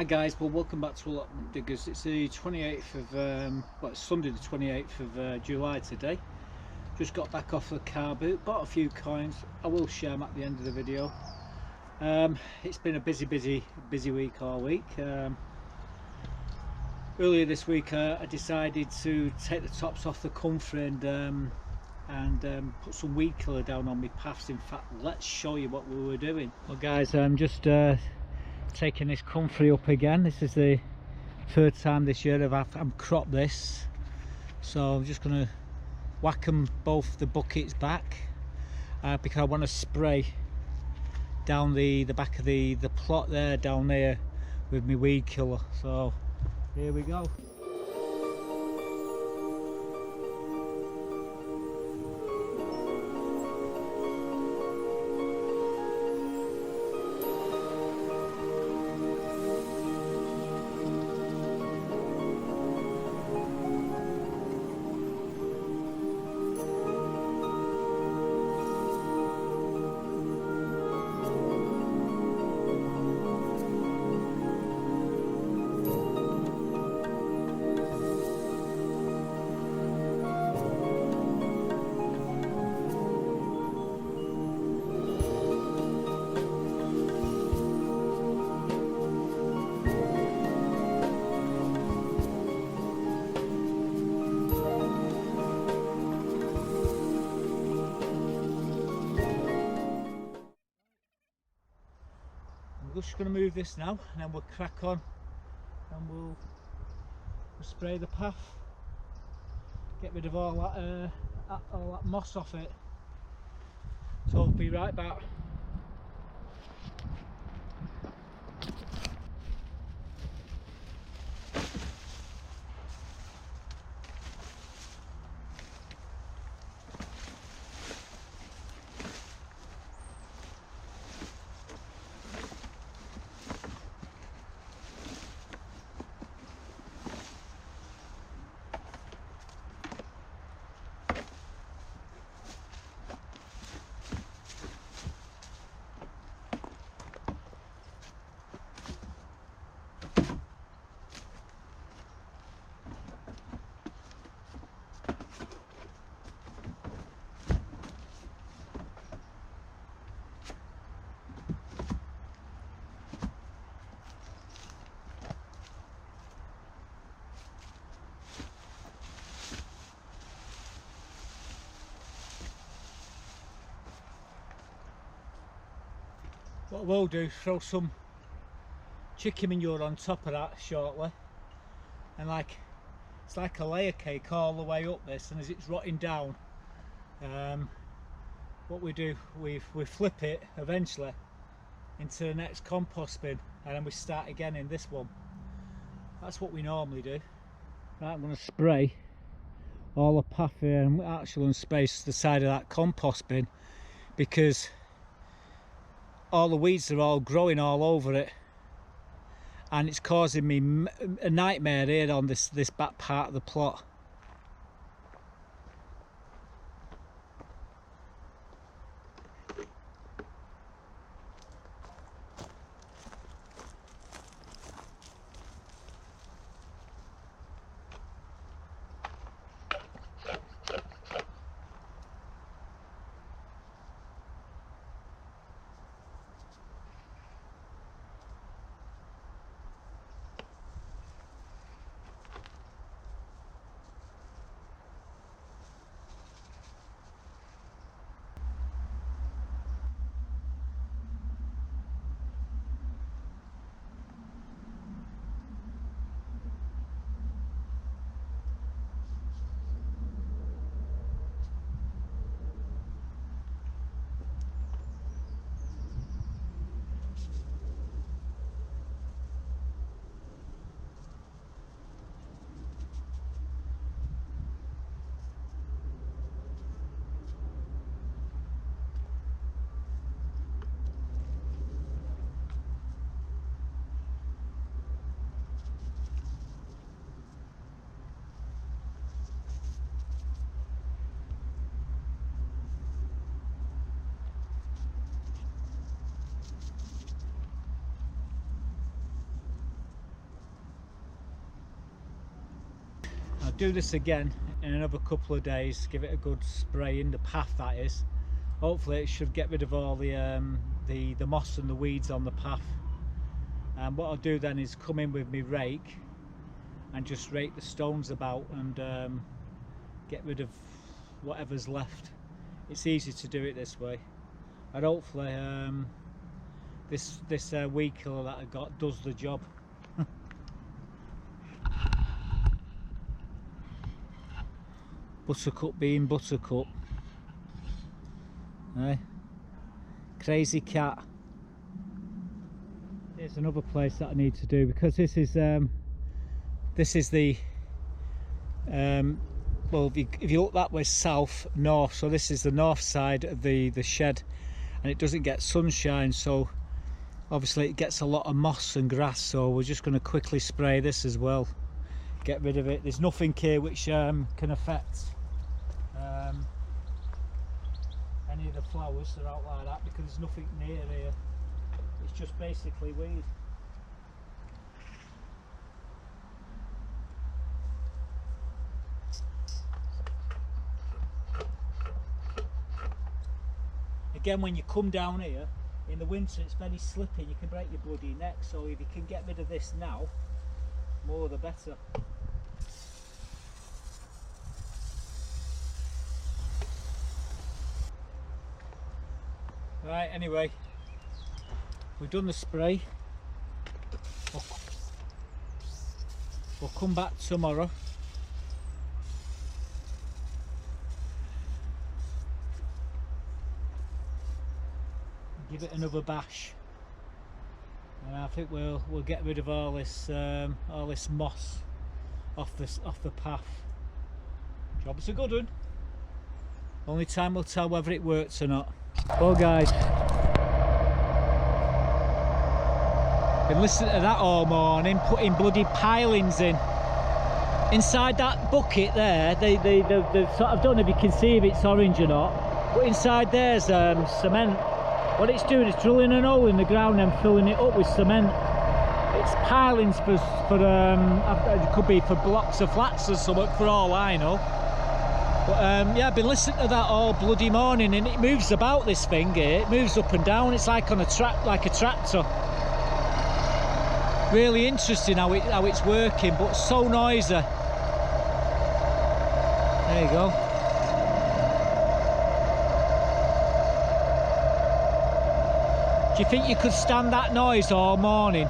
guys, well welcome back to Allotment Diggers. It's the 28th of well, it's Sunday the 28th of July today. Just got back off the car boot, bought a few coins. I will share them at the end of the video. It's been a busy week all week. Earlier this week I decided to take the tops off the comfrey and put some weed killer down on my paths. In fact, let's show you what we were doing. Well guys, I'm just taking this comfrey up again. This is the third time this year I've cropped this, so I'm just going to whack them both the buckets back because I want to spray down the back of the plot there down there with my weed killer. So here we go. I'm just going to move this now and then we'll crack on and we'll spray the path, get rid of all that moss off it. So I'll be right back. What we'll do, throw some chicken manure on top of that shortly, and it's like a layer cake all the way up this, and as it's rotting down, what we do, we flip it eventually into the next compost bin, and then we start again in this one. That's what we normally do. Right, I'm going to spray all the path here and actually space the side of that compost bin, because all the weeds are all growing all over it and it's causing me a nightmare here on this back part of the plot. do this again in another couple of days, give it a good spray in the path, that is. Hopefully it should get rid of all the moss and the weeds on the path. And what I'll do then is come in with my rake and just rake the stones about and get rid of whatever's left. It's easy to do it this way, and hopefully this weed killer that I got does the job. Buttercup being Buttercup, eh? Crazy cat. Here's another place that I need to do, because this is the well, if you look that way, south, north, so this is the north side of the shed, and it doesn't get sunshine, so obviously it gets a lot of moss and grass, so we're just going to quickly spray this as well, get rid of it. There's nothing here which can affect any of the flowers that are out like that, because there's nothing near here. It's just basically weed. Again, when you come down here in the winter, it's very slippy, you can break your bloody neck, so if you can get rid of this now, more the better. Right, anyway, we've done the spray. We'll come back tomorrow. Give it another bash, and I think we'll get rid of all this moss off the path. Job's a good one. Only time will tell whether it works or not. Well guys, been listening to that all morning, putting bloody pilings in. Inside that bucket there, they sort of, don't know if you can see if it's orange or not, but inside there's cement. What it's doing is drilling an hole in the ground and filling it up with cement. It's pilings for it could be for blocks of flats or something, for all I know. But yeah, I've been listening to that all bloody morning, and it moves about, this thing here. It moves up and down. It's like on a track, like a tractor. Really interesting how it's working, but so noisy. There you go. Do you think you could stand that noise all morning?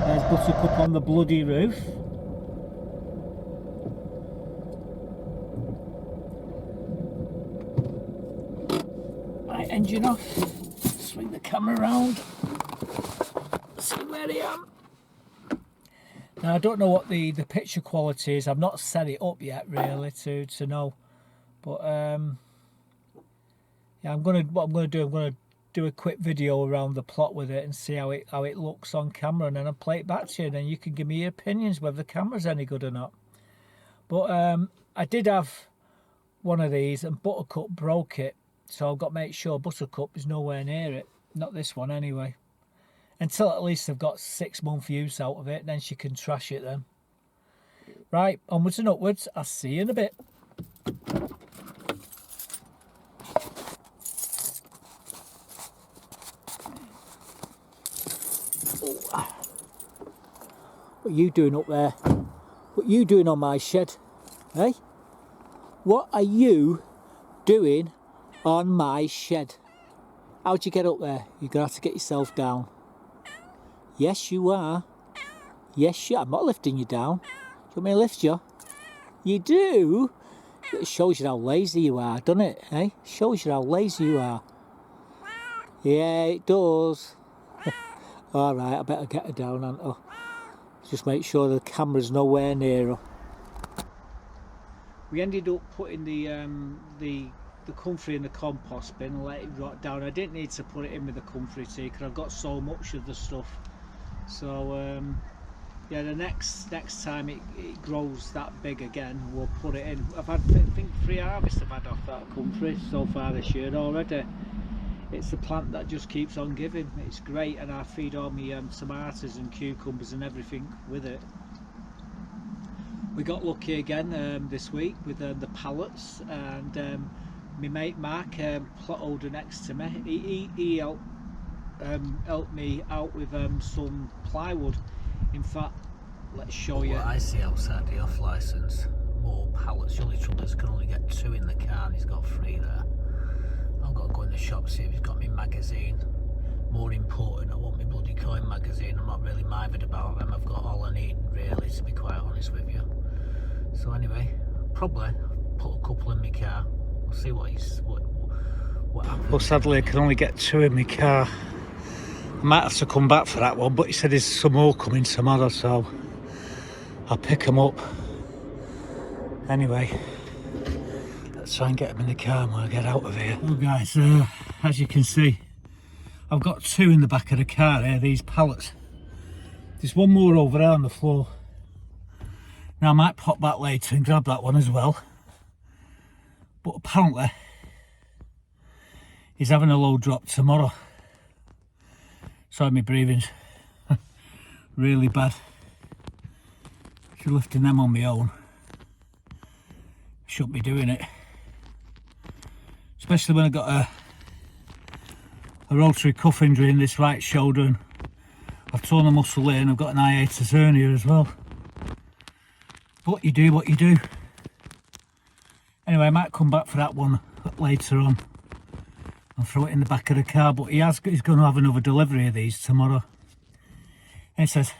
There's Buttercup on the bloody roof. Right, engine off. Swing the camera around. See where I am. Now I don't know what the picture quality is. I've not set it up yet really to know. But yeah, I'm gonna do a quick video around the plot with it and see how it looks on camera, and then I'll play it back to you, and then you can give me your opinions whether the camera's any good or not. But I did have one of these and Buttercup broke it, so I've got to make sure Buttercup is nowhere near it. Not this one anyway. Until at least I've got 6 months use out of it, then she can trash it then. Right, onwards and upwards. I'll see you in a bit. What are you doing up there? What are you doing on my shed? Hey? What are you doing on my shed? How'd you get up there? You're going to have to get yourself down. Yes, you are. Yes, you are. I'm not lifting you down. Do you want me to lift you? You do? It shows you how lazy you are, doesn't it? Hey? Shows you how lazy you are. Yeah, it does. Alright, I better get her down, haven't I? Just make sure the camera's nowhere near her. We ended up putting the comfrey in the compost bin and let it rot down. I didn't need to put it in with the comfrey tea because I've got so much of the stuff. So yeah, the next time it grows that big again, we'll put it in. I've had, I think 3 harvests I've had off that comfrey so far this year already. it's a plant that just keeps on giving. It's great, and I feed all my tomatoes and cucumbers and everything with it. We got lucky again this week with the pallets, and my mate Mark, plot holder next to me, he helped me out with some plywood. In fact, let's show you. What I see outside the off licence, more pallets. The only trouble is I can only get 2 in the car and he's got 3 there. I've got to go in the shop, see if he's got my magazine. More important, I want my bloody coin magazine. I'm not really minded about them. I've got all I need, really, to be quite honest with you. So anyway, probably put a couple in my car. We'll see what happens. Well, sadly I can only get 2 in my car. I might have to come back for that one, but he said there's some more coming tomorrow, so I'll pick them up. Anyway, let's try and get them in the car when I get out of here. Well guys, as you can see, I've got 2 in the back of the car here, these pallets. There's one more over there on the floor. Now I might pop back later and grab that one as well. But apparently, he's having a load drop tomorrow. Sorry, my breathing's really bad. If you're lifting them on my own, shouldn't be doing it. Especially when I've got a rotary cuff injury in this right shoulder, and I've torn a muscle here, and I've got an hiatus hernia as well. But you do what you do. Anyway, I might come back for that one later on. I'll throw it in the back of the car, but he's going to have another delivery of these tomorrow. And he says,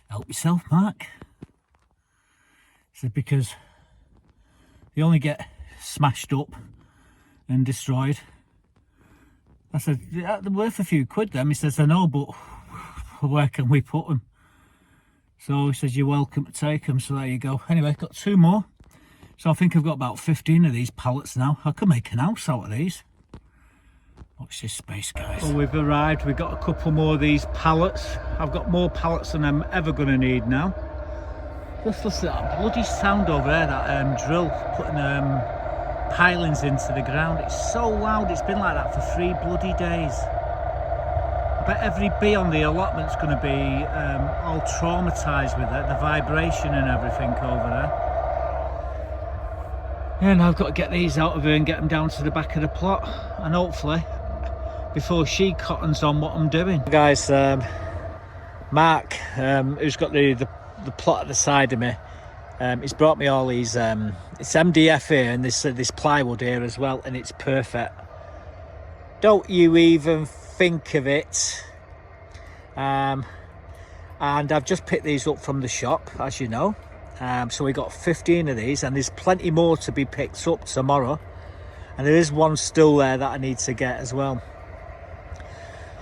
help yourself, Mark. He said, because they only get smashed up and destroyed. I said, they're worth a few quid them. He says, I know, but where can we put them? So he says, you're welcome to take them. So there you go. Anyway, got 2 more. So I think I've got about 15 of these pallets now. I could make an house out of these. Watch this space, guys. Well, we've arrived. We've got a couple more of these pallets. I've got more pallets than I'm ever going to need now. Just listen to that bloody sound over there, that drill putting pilings into the ground. It's so loud. It's been like that for 3 bloody days. I bet every bee on the allotment's going to be all traumatised with it, the vibration and everything over there. Yeah, now I've got to get these out of here and get them down to the back of the plot, and hopefully before she cottons on what I'm doing. Guys, Mark, who's got the plot at the side of me, he's brought me all these, it's MDF here and this plywood here as well, and it's perfect. Don't you even think of it. And I've just picked these up from the shop, as you know. So we got 15 of these, and there's plenty more to be picked up tomorrow, and there is one still there that I need to get as well.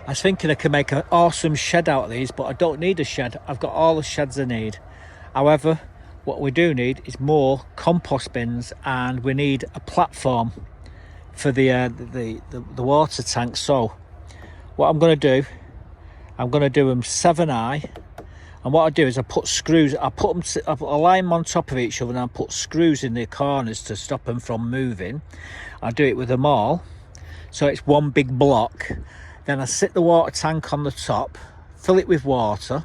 I was thinking I could make an awesome shed out of these, but I don't need a shed. I've got all the sheds I need. However, what we do need is more compost bins, and we need a platform for the water tank. So what I'm going to do, I'm going to do them 7 high. And what I do is I put screws, I line them on top of each other, and I put screws in the corners to stop them from moving. I do it with them all, so it's one big block. Then I sit the water tank on the top, fill it with water,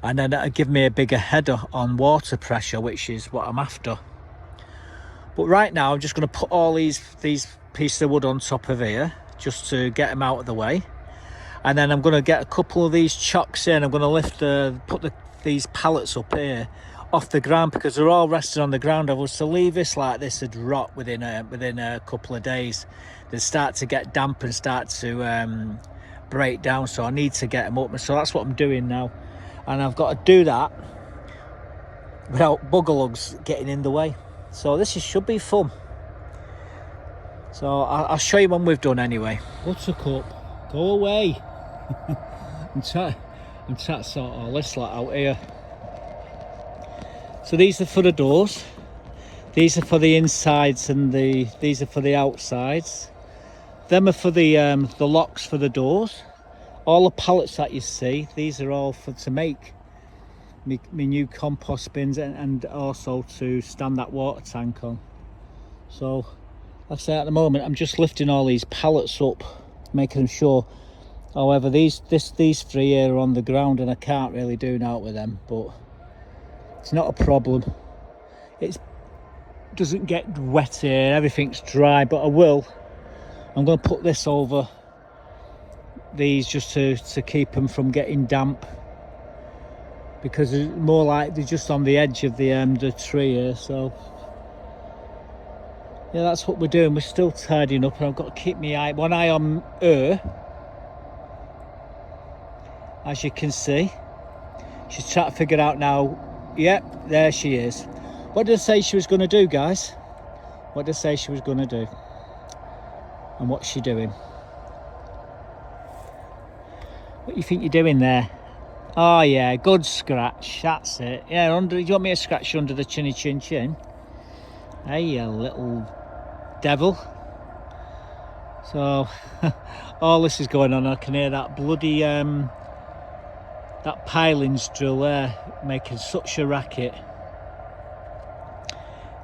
and then that'll give me a bigger header on water pressure, which is what I'm after. But right now I'm just going to put all these pieces of wood on top of here, just to get them out of the way. And then I'm going to get a couple of these chocks in. I'm going to lift these pallets up here off the ground, because they're all resting on the ground. If I was to leave this like this, it'd rot within a couple of days. They'd start to get damp and start to break down. So I need to get them up. So that's what I'm doing now. And I've got to do that without buggerlugs getting in the way. So this should be fun. So I'll show you when we've done anyway. Buttercup, go away. I'm trying to sort all this lot out here. So these are for the doors, these are for the insides, and these are for the outsides. Them are for the locks for the doors. All the pallets that you see, these are all to make me new compost bins, and also to stand that water tank on. So Like I say, at the moment I'm just lifting all these pallets up, making them sure. However, these three here are on the ground and I can't really do naught with them, but it's not a problem. It doesn't get wet here, everything's dry, but I'm going to put this over these just to keep them from getting damp, because it's more like they're just on the edge of the tree here. So yeah, that's what we're doing. We're still tidying up, and I've got to keep one eye on her. As you can see, she's trying to figure out now. Yep, there she is. What did I say she was going to do, guys? What did I say she was going to do? And what's she doing? What do you think you're doing there? Oh yeah, good scratch. That's it. Yeah, do you want me to scratch you under the chinny chin chin? Hey, you little devil. So all this is going on. I can hear that bloody that pilings drill there making such a racket.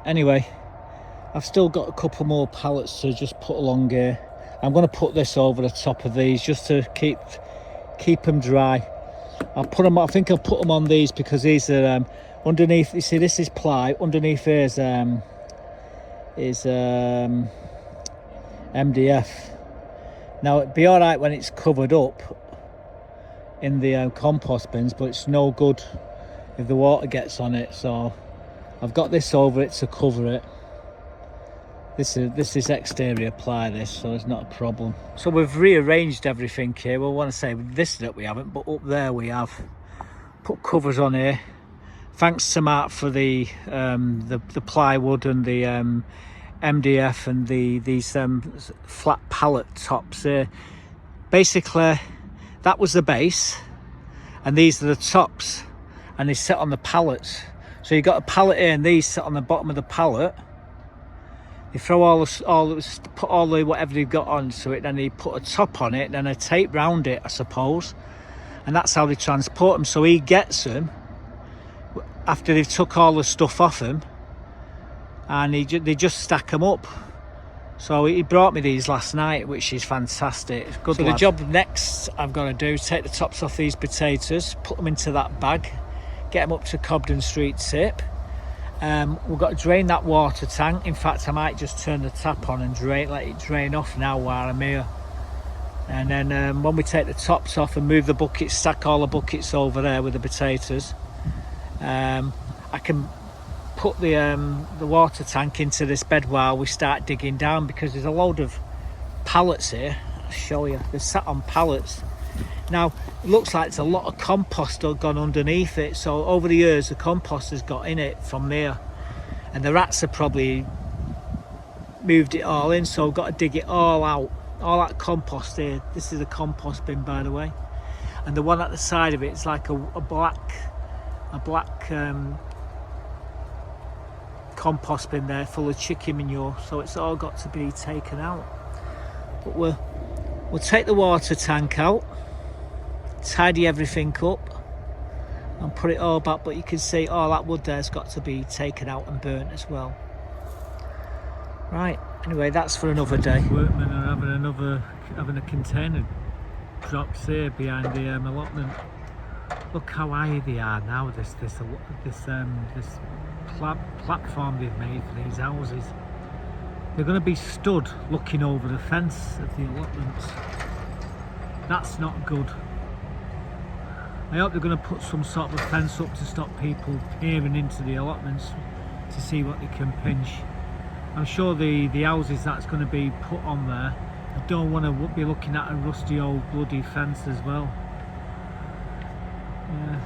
Anyway, I've still got a couple more pallets to just put along here. I'm going to put this over the top of these just to keep them dry. I'll put them. I think I'll put them on these because these are underneath. You see, this is ply. Underneath here is MDF. Now it'd be all right when it's covered up in the compost bins, but it's no good if the water gets on it. So I've got this over it to cover it. This is exterior ply, this, so it's not a problem. So we've rearranged everything here. Well, I want to say this that we haven't, but up there we have put covers on here. Thanks to Mark for the plywood and the MDF and these flat pallet tops here. Basically, that was the base, and these are the tops, and they sit on the pallets. So you got a pallet here, and these sit on the bottom of the pallet. You throw put all the whatever you've got onto it, then you put a top on it, then a tape round it, I suppose, and that's how they transport them. So he gets them after they've took all the stuff off him, and they just stack them up. So he brought me these last night, which is fantastic. It's good. So the job next I've got to do is take the tops off these potatoes, put them into that bag, get them up to Cobden Street tip. We've got to drain that water tank. In fact, I might just turn the tap on and let it drain off now while I'm here. And then when we take the tops off and move the buckets, stack all the buckets over there with the potatoes, I can put the water tank into this bed while we start digging down, because there's a load of pallets here. I'll show you. They're sat on pallets. Now, it looks like it's a lot of compost gone underneath it. So over the years, the compost has got in it from there. And the rats have probably moved it all in. So I've got to dig it all out. All that compost here. This is a compost bin, by the way. And the one at the side of it is like a black compost bin there full of chicken manure. So it's all got to be taken out. But we'll take the water tank out, tidy everything up and put it all back, but you can see all that wood there's got to be taken out and burnt as well. Right, anyway, that's for another day. Workmen are having a container drops here behind the allotment. Look how high they are now. This platform they've made for these houses. They're going to be stood looking over the fence of the allotments. That's not good. I hope they're going to put some sort of a fence up to stop people peering into the allotments to see what they can pinch. I'm sure the houses that's going to be put on there, I don't want to be looking at a rusty old bloody fence as well. Yeah.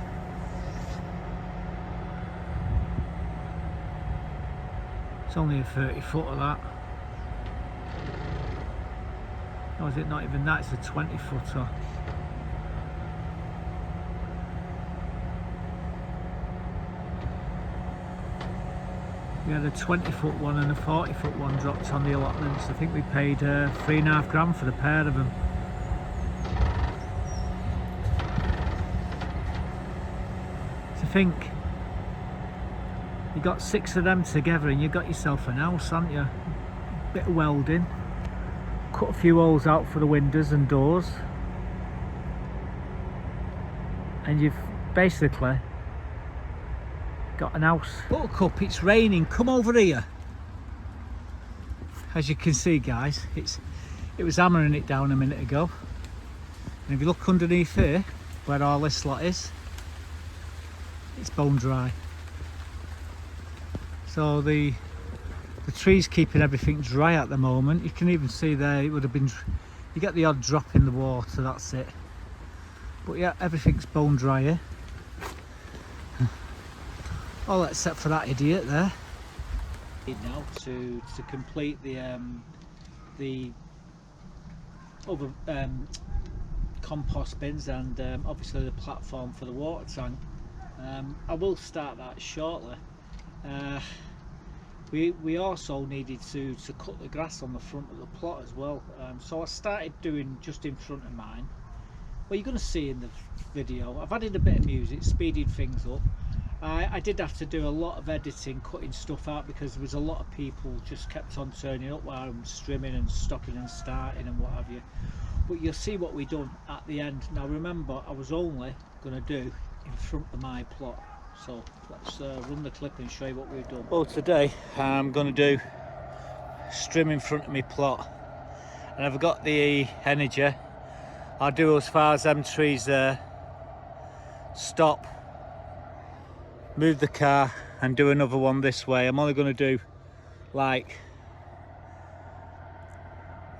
It's only a 30 foot of that. Or is it not even that? It's a 20 footer. We had a 20 foot one and a 40 foot one dropped on the allotments. I think we paid £3.5 grand for the pair of them. To think, you got 6 of them together and you got yourself an house, haven't you? bit of welding, cut a few holes out for the windows and doors, and you've basically got an house. Buttercup, it's raining, come over here. As you can see guys, it was hammering it down a minute ago, and if you look underneath here where all this lot is, it's bone dry. So the tree's keeping everything dry at the moment. You can even see there it would have been, you get the odd drop in the water, that's it. But yeah, everything's bone dry here. All except for that idiot there. Now to complete the other compost bins and obviously the platform for the water tank. I will start that shortly. We also needed to cut the grass on the front of the plot as well, so I started doing just in front of mine. Well, you're going to see in the video, I've added a bit of music, speeded things up. I did have to do a lot of editing, cutting stuff out, because there was a lot of people just kept on turning up while I'm strimming and stopping and starting and what have you. But you'll see what we done at the end. Now remember, I was only going to do in front of my plot, so let's run the clip and show you what we've done. Well, today I'm going to do strim in front of my plot, and I've got the energy. I'll do as far as them trees there, stop, move the car and do another one this way. I'm only going to do like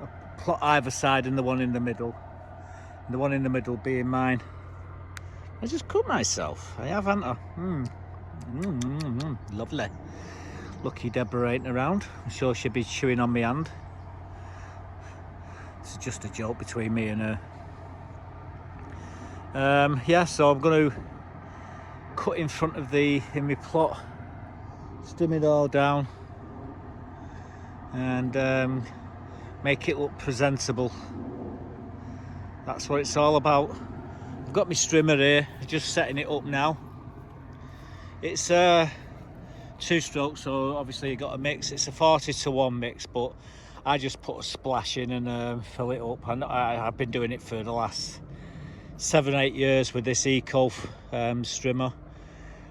a plot either side and the one in the middle, and the one in the middle being mine. I just cut myself, I have, haven't I? Lovely. Lucky Deborah ain't around, I'm sure she'll be chewing on my hand. It's just a joke between me and her. Yeah, so I'm going to cut in front of in my plot, stim it all down and make it look presentable. That's what it's all about. I've got my strimmer here, just setting it up now. It's 2-stroke, so obviously you got a mix. It's a 40-to-1 mix, but I just put a splash in and fill it up. And I've been doing it for the last 7-8 years with this eco strimmer,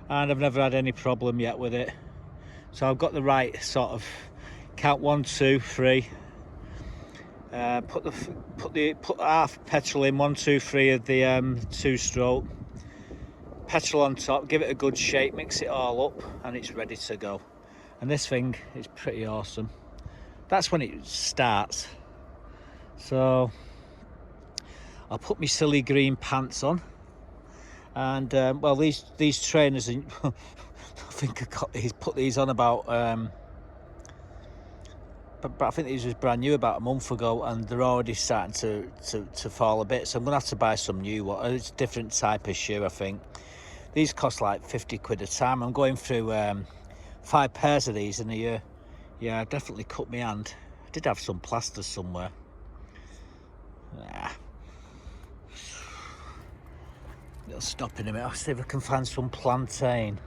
and I've never had any problem yet with it. So I've got the right sort of count 1, 2, 3. Put half petrol in, 1, 2, 3 of the 2-stroke. Petrol on top, give it a good shake, mix it all up, and it's ready to go. And this thing is pretty awesome. That's when it starts. So I'll put my silly green pants on, and well, these trainers, I think I got these, put these on about but I think these was brand new about a month ago, and they're already starting to fall a bit, so I'm gonna have to buy some new ones. It's a different type of shoe, I think. These cost like 50 quid a time. I'm going through 5 pairs of these in a year. Yeah, I definitely cut my hand. I did have some plasters somewhere. It'll stop in a minute. I'll see if I can find some plantain.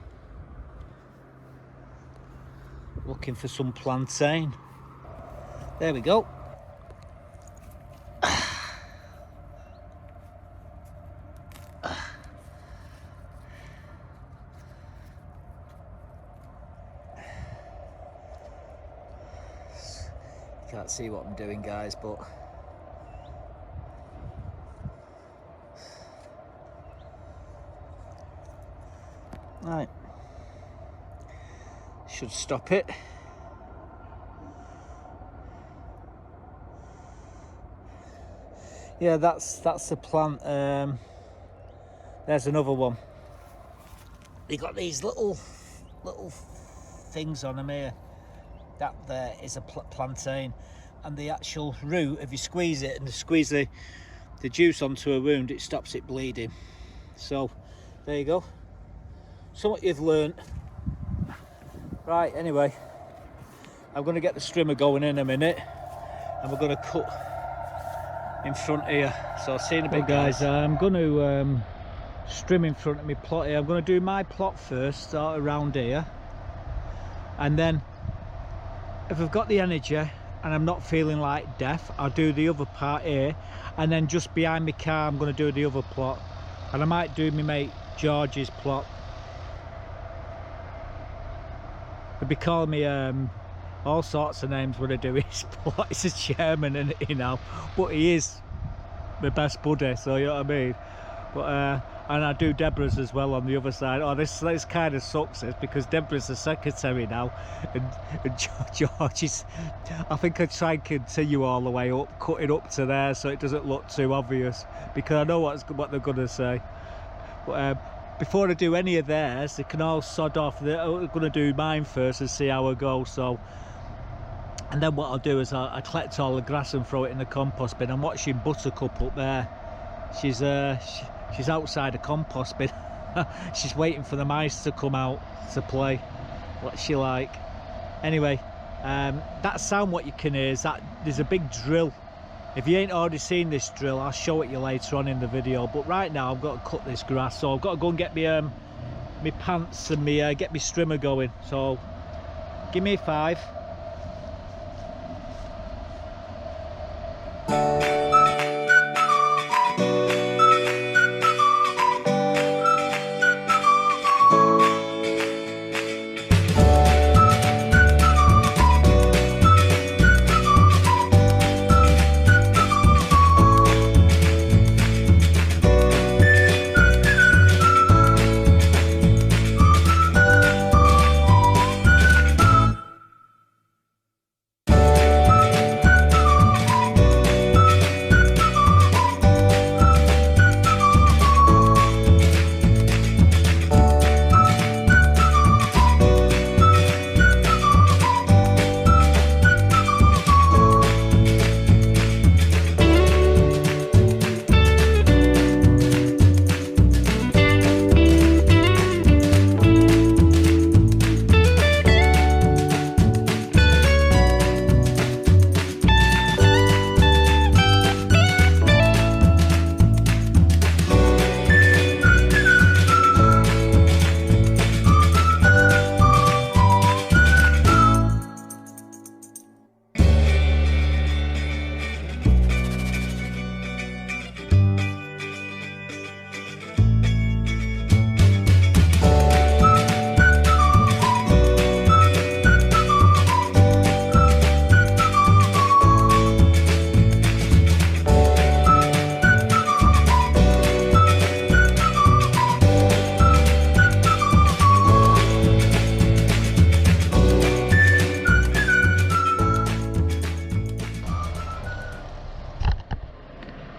Looking for some plantain. There we go. Can't see what I'm doing, guys, but right, should stop it. Yeah, that's the plant. There's another one. They got these little things on them here. That there is a plantain, and the actual root, if you squeeze it and squeeze the juice onto a wound, it stops it bleeding. So there you go, something you've learnt. Right, anyway, I'm going to get the strimmer going in a minute, and we're going to cut in front here. So I'll see you in a bit, guys. I'm going to strim in front of my plot here. I'm going to do my plot first, start around here, and then if I've got the energy, and I'm not feeling like death, I'll do the other part here, and then just behind my car I'm going to do the other plot, and I might do my mate George's plot. They'll be calling me all sorts of names when I do his plot. He's a chairman, and you know, but he is my best buddy, so you know what I mean. But and I do Deborah's as well on the other side. Oh, this kind of sucks, this, because Deborah's the secretary now, and George is, I think I try and continue all the way up, cut it up to there so it doesn't look too obvious, because I know what they're gonna say. But before I do any of theirs, they can all sod off. They're going to do mine first and see how I go. So, and then what I'll do is I collect all the grass and throw it in the compost bin. I'm watching Buttercup up there. She's outside the compost bin. She's waiting for the mice to come out to play. What's she like? Anyway, that sound what you can hear is that there's a big drill. If you ain't already seen this drill, I'll show it you later on in the video. But right now I've got to cut this grass, so I've got to go and get me pants and get me strimmer going. So give me 5.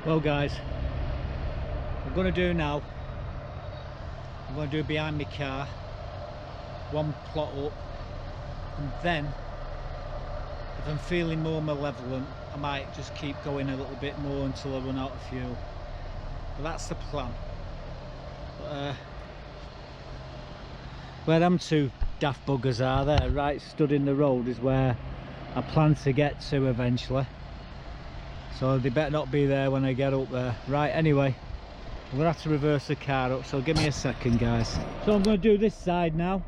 Well guys, I'm going to do now, I'm going to do behind my car, one plot up, and then if I'm feeling more malevolent I might just keep going a little bit more until I run out of fuel. But that's the plan. But, where them two daft buggers are there, right stood in the road, is where I plan to get to eventually. So they better not be there when I get up there. Right, anyway, I'm going to have to reverse the car up, so give me a second guys. So I'm going to do this side now.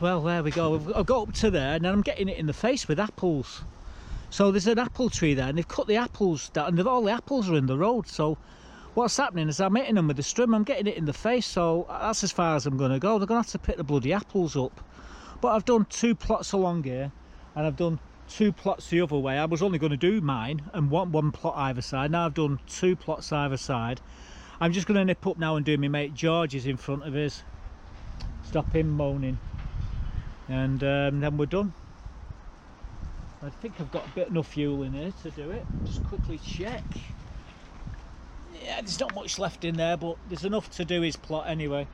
Well, there we go. I've got up to there and then I'm getting it in the face with apples. So there's an apple tree there, and they've cut the apples down, and all the apples are in the road. So what's happening is I'm hitting them with the strim, I'm getting it in the face, so that's as far as I'm going to go. They're going to have to pick the bloody apples up. But I've done 2 plots along here, and I've done 2 plots the other way. I was only going to do mine and one plot either side. Now I've done 2 plots either side. I'm just going to nip up now and do my mate George's in front of his. Stop him moaning. And then we're done. I think I've got a bit enough fuel in here to do it. Just quickly check. Yeah, there's not much left in there, but there's enough to do his plot anyway.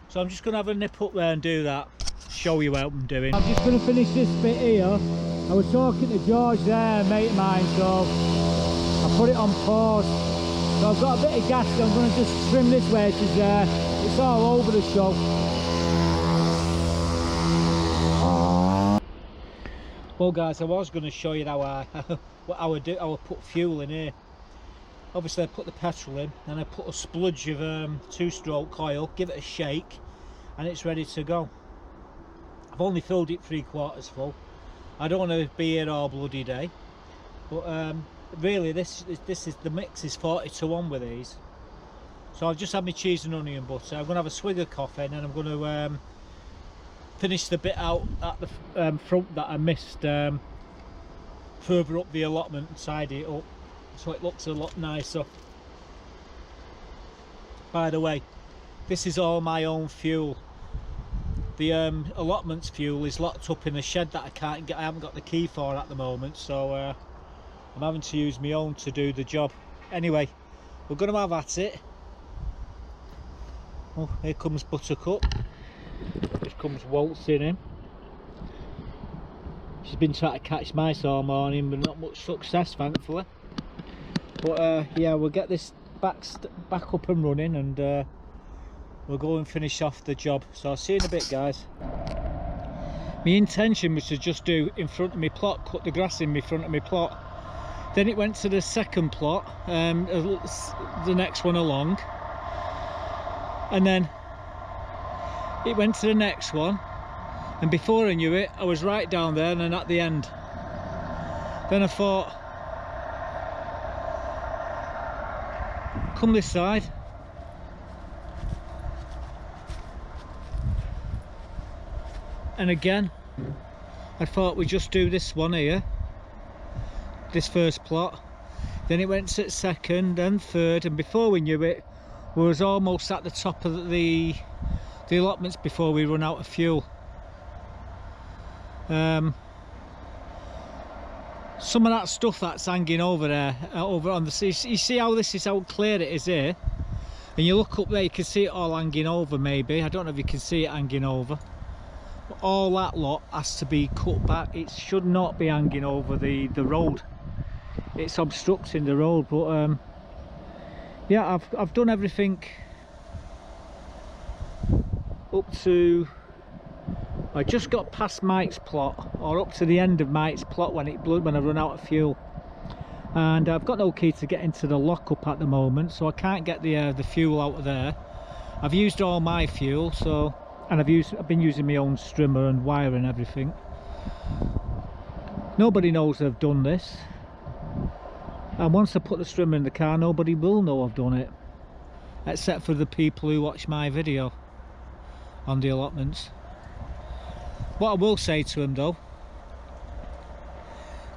So I'm just going to have a nip up there and do that. Show you what I'm doing. I'm just going to finish this bit here. I was talking to George there, a mate of mine, so I put it on pause. So I've got a bit of gas, so I'm going to just trim this way because it's all over the show. Well guys, I was going to show you how I put fuel in here. Obviously I put the petrol in, then I put a spludge of 2-stroke oil, give it a shake, and it's ready to go. I've only filled it 3/4 full. I don't want to be here all bloody day, but really this is the mix is 40-to-1 with these. So I've just had my cheese and onion butter. I'm going to have a swig of coffee, and then I'm going to finish the bit out at the front that I missed further up the allotment and tidy it up so it looks a lot nicer. By the way, this is all my own fuel. The allotment's fuel is locked up in a shed that I haven't got the key for at the moment, so I'm having to use my own to do the job. Anyway, we're going to have at it. Oh, here comes Buttercup. Here comes waltzing in. She's been trying to catch mice all morning, but not much success, thankfully. But yeah, we'll get this back up and running, and we'll go and finish off the job. So I'll see you in a bit, guys. My intention was to just do in front of my plot, cut the grass in front of my plot. Then it went to the second plot, the next one along, and then it went to the next one, and before I knew it I was right down there and then at the end. Then I thought, come this side. And again I thought we'd just do this one here, this first plot. Then it went to second and third, and before we knew it we was almost at the top of the allotments before we run out of fuel. Some of that stuff that's hanging over there, over on the sea, you see how this is, how clear it is here, and you look up there, you can see it all hanging over. Maybe, I don't know if you can see it hanging over, but all that lot has to be cut back. It should not be hanging over the road. It's obstructing the road. But yeah, I've done everything up to, I just got past Mike's plot, or up to the end of Mike's plot when I run out of fuel, and I've got no key to get into the lockup at the moment, so I can't get the fuel out of there. I've used all my fuel, so, and I've been using my own strimmer and wire and everything. Nobody knows I've done this, and once I put the strimmer in the car, nobody will know I've done it, except for the people who watch my video on the allotments. What I will say to them though,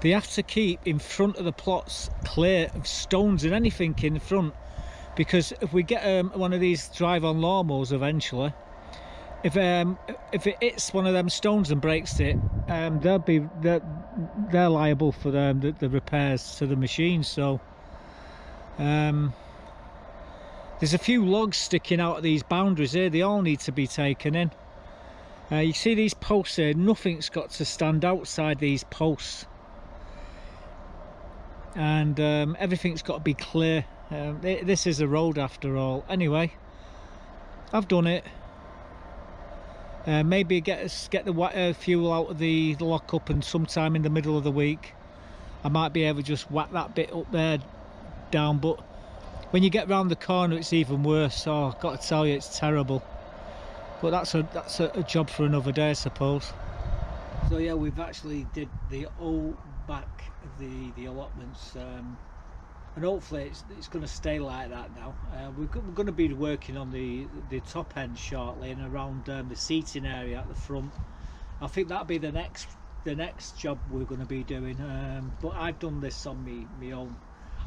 they have to keep in front of the plots clear of stones and anything in front, because if we get one of these drive-on lawnmowers eventually, if it hits one of them stones and breaks it, they're liable for the repairs to the machine. So there's a few logs sticking out of these boundaries here. They all need to be taken in. You see these posts here, nothing's got to stand outside these posts, and everything's got to be clear. This is a road after all. Anyway, I've done it. Maybe get the fuel out of the lockup, and sometime in the middle of the week I might be able to just whack that bit up there down. But when you get round the corner it's even worse. Oh, I've got to tell you, it's terrible. But that's a job for another day, I suppose. So yeah, we've actually did the back the allotments, and hopefully it's going to stay like that now. We're going to be working on the top end shortly, and around the seating area at the front. I think that'll be the next job we're going to be doing, but I've done this on my own.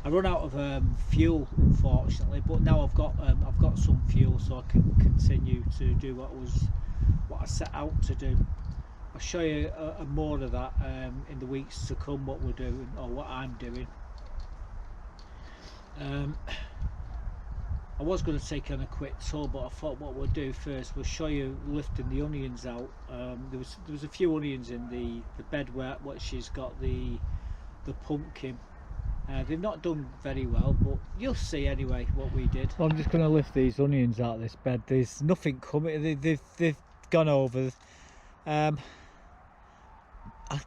I run out of fuel, unfortunately, but now I've got some fuel, so I can continue to do what I set out to do. I'll show you more of that in the weeks to come, what we're doing, or what I'm doing. I was going to take on a quick tour, but I thought what we'll do first, we'll show you lifting the onions out. There was a few onions in the bed where she's got the pumpkin. They've not done very well, but you'll see anyway what we did. Well, I'm just going to lift these onions out of this bed. There's nothing coming. They've gone over. I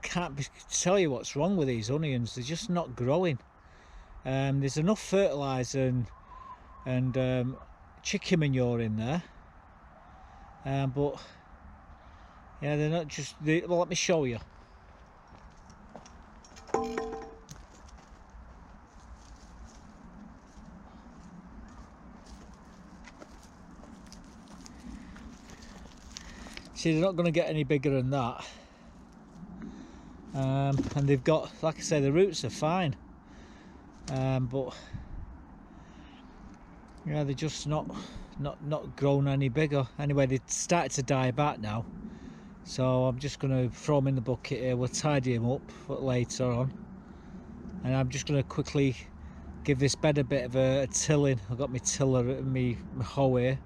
can't tell you what's wrong with these onions. They're just not growing. There's enough fertiliser and chicken manure in there, but yeah, they're not just. Well, let me show you. See, they're not going to get any bigger than that, and they've got, like I say, the roots are fine, but yeah, they're just not grown any bigger. Anyway, they started to die back now, so I'm just going to throw them in the bucket here. We'll tidy them up later on, and I'm just going to quickly give this bed a bit of a tilling. I've got my tiller and my hoe here,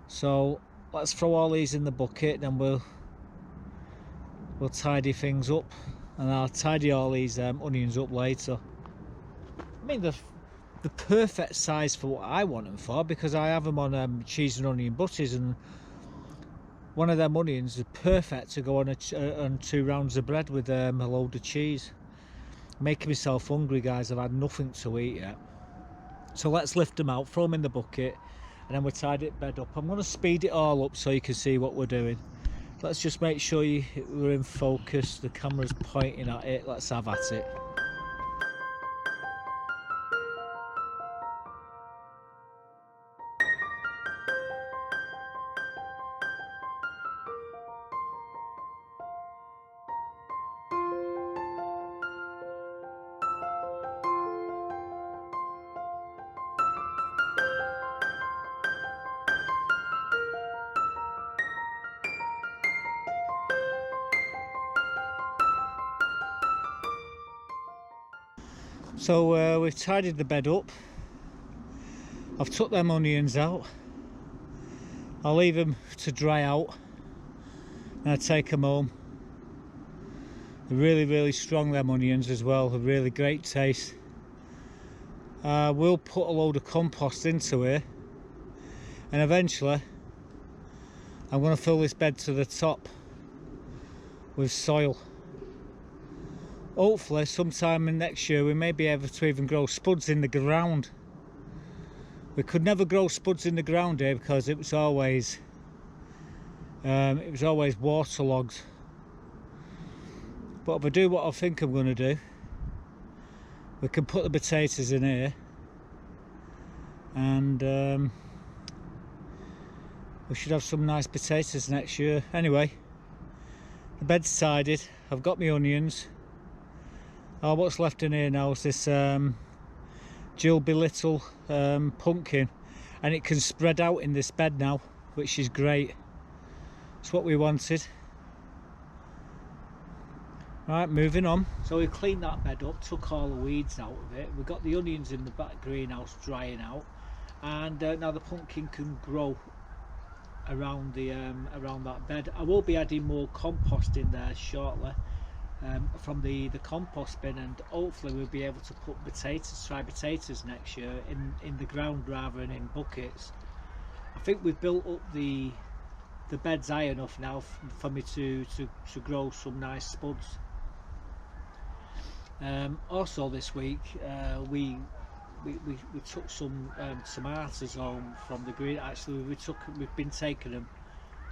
so let's throw all these in the bucket, and we'll tidy things up, and I'll tidy all these onions up later. I mean, the perfect size for what I want them for, because I have them on cheese and onion butters, and one of them onions is perfect to go on 2 rounds of bread with a load of cheese. Making myself hungry, guys. I've had nothing to eat yet, so let's lift them out, throw them in the bucket, and then we'll tidy it bed up. I'm going to speed it all up so you can see what we're doing. Let's just make sure we're in focus, the camera's pointing at it. Let's have at it. So we've tidied the bed up. I've took them onions out. I'll leave them to dry out, and I'll take them home. They're really strong, them onions as well. They're really great taste. We'll put a load of compost into here, and eventually I'm going to fill this bed to the top with soil. Hopefully sometime in next year we may be able to even grow spuds in the ground. We could never grow spuds in the ground here because it was always waterlogged. But if I do what I think I'm going to do, we can put the potatoes in here, and we should have some nice potatoes next year. Anyway, the bed's tidied. I've got my onions. Oh, what's left in here now is this Gilby Little pumpkin, and it can spread out in this bed now, which is great. It's what we wanted. Right, moving on. So we cleaned that bed up, took all the weeds out of it. We've got the onions in the back greenhouse drying out, and now the pumpkin can grow around around that bed. I will be adding more compost in there shortly. From the compost bin, and hopefully we'll be able to put try potatoes next year in the ground rather than in buckets. I think we've built up the bed's high enough now for me to grow some nice spuds. Also this week we took some tomatoes home from the green. Actually we've been taking them.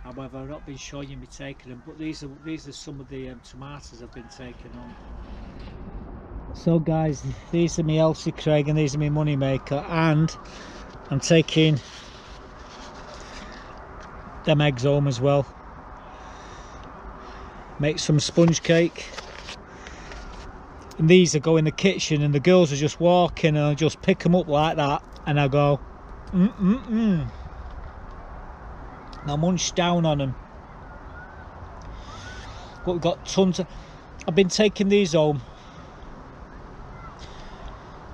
However, I've not been showing you me taking them, but these are some of the tomatoes I've been taking on. So guys, these are my Elsie Craig and these are my money maker, and I'm taking them eggs home as well. Make some sponge cake. And these are go in the kitchen, and the girls are just walking, and I'll just pick them up like that and I go and I'll munch down on them. But we've got tons of, I've been taking these home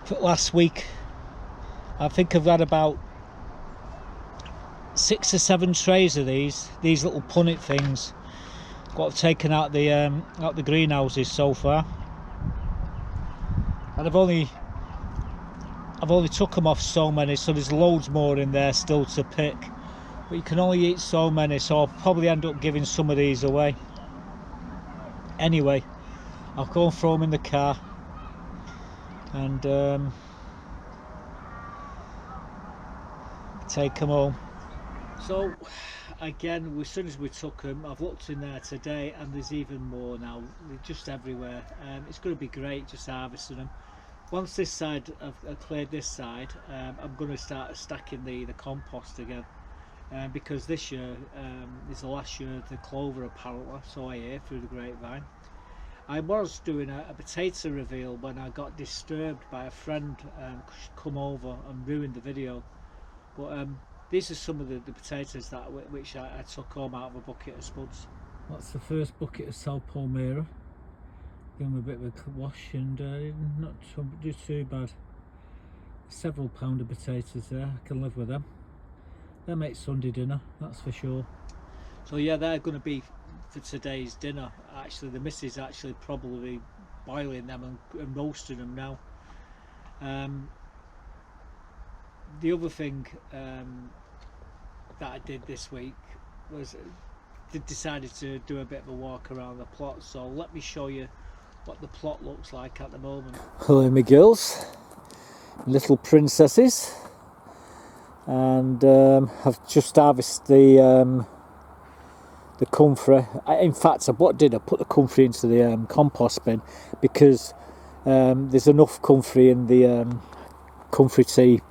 for last week. I think I've had about 6 or 7 trays of these little punnet things. What I've taken out the greenhouses so far, and I've only took them off so many, so there's loads more in there still to pick, but you can only eat so many, so I'll probably end up giving some of these away. Anyway, I'll go and throw them in the car and take them home. So again, as soon as we took them, I've looked in there today and there's even more now. They're just everywhere. It's going to be great just harvesting them. Once this side, I've cleared this side, I'm going to start stacking the compost again, because this year is the last year of the clover apparently, so I hear through the grapevine. I was doing a potato reveal when I got disturbed by a friend come over and ruined the video, but these are some of the potatoes which I took home out of a bucket of spuds. That's the first bucket of Sal Palmyra. Give them a bit of a wash and not too bad. Several pound of potatoes there, I can live with them. They'll make Sunday dinner, that's for sure. So yeah, they're going to be for today's dinner. Actually, the missus actually probably boiling them and roasting them now. The other thing that I did this week was decided to do a bit of a walk around the plot, so let me show you what the plot looks like at the moment. Hello my girls, little princesses, and I've just harvested the comfrey. In fact, what did I put the comfrey into the compost bin, because there's enough comfrey in the comfrey tea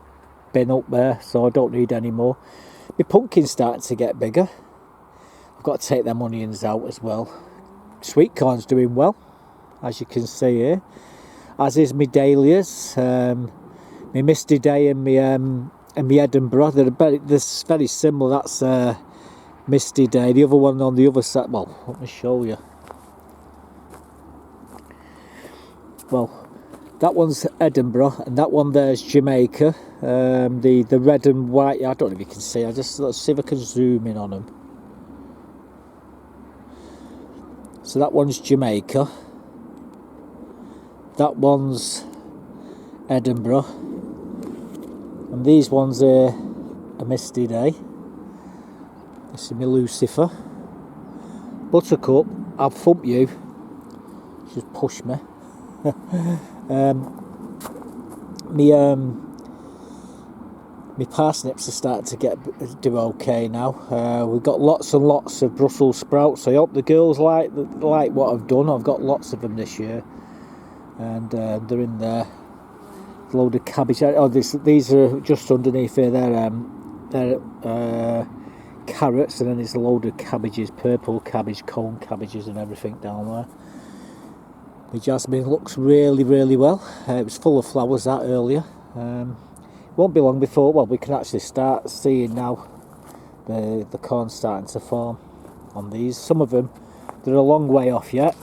bin up there, so I don't need any more. My pumpkin's starting to get bigger. I've got to take them onions out as well. Sweet corn's doing well, as you can see here, as is my dahlias, my Misty Day and my Edinburgh. They're very similar. That's Misty Day. The other one on the other side, well, let me show you. Well, that one's Edinburgh and that one there's Jamaica. The red and white, I don't know if you can see, let's see if I can zoom in on them. So that one's Jamaica, that one's Edinburgh, and these ones are a Misty Day. This is my Lucifer. Buttercup, I'll thump you, just push me. My parsnips are starting to do okay now. We've got lots and lots of Brussels sprouts. I hope the girls like what I've done. I've got lots of them this year, and they're in there. A load of cabbage. Oh, these are just underneath here. They're carrots, and then there's a load of cabbages, purple cabbage, cone cabbages, and everything down there. The jasmine looks really, really well. It was full of flowers that earlier. Won't be long before, well, we can actually start seeing now the corn starting to form on these. Some of them, they're a long way off yet.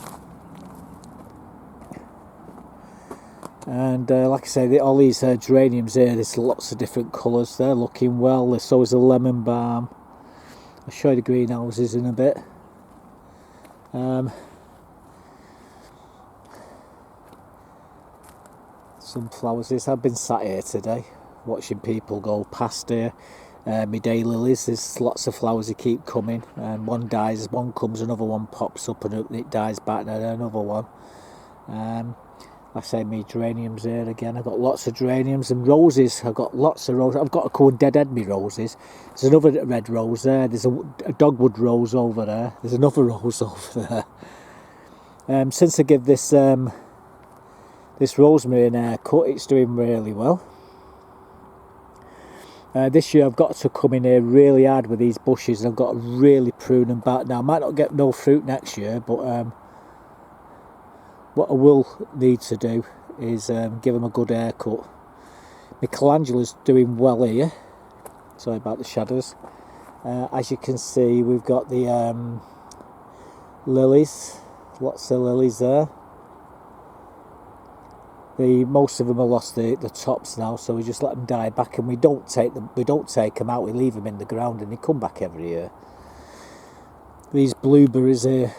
And like I say, all these geraniums here, there's lots of different colours. They're looking well. So is a lemon balm. I'll show you the greenhouses in a bit. Some flowers. I've been sat here today watching people go past here. My daylilies, there's lots of flowers that keep coming, and one dies, one comes, another one pops up, and it dies back, and another one. Like I say, my geraniums here again. I've got lots of geraniums and roses. I've got lots of roses. I've got to go and dead end me roses. There's another red rose there. There's a dogwood rose over there. There's another rose over there. Since I give this this rosemary and haircut, it's doing really well. This year I've got to come in here really hard with these bushes. I've got to really prune them back. Now I might not get no fruit next year, but what I will need to do is give them a good haircut. Michelangelo's doing well here. Sorry about the shadows. As you can see, we've got the lilies, lots of lilies there. Most of them have lost the tops now, so we just let them die back, and we don't take them out. We leave them in the ground, and they come back every year. These blueberries here,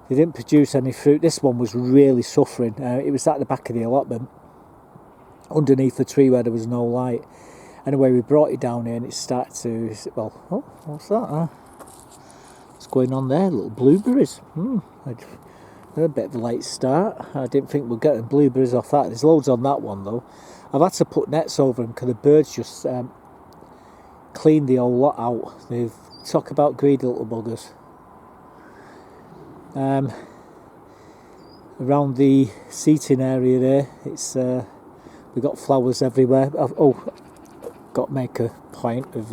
they didn't produce any fruit. This one was really suffering. It was at the back of the allotment, underneath the tree where there was no light. Anyway, we brought it down here, and it started to, well, oh, what's that? What's going on there? Little blueberries. A bit of a late start. I didn't think we'd get the blueberries off that. There's loads on that one though. I've had to put nets over them because the birds just cleaned the whole lot out. They talk about greedy little buggers. Around the seating area there, it's we've got flowers everywhere. Got to make a point of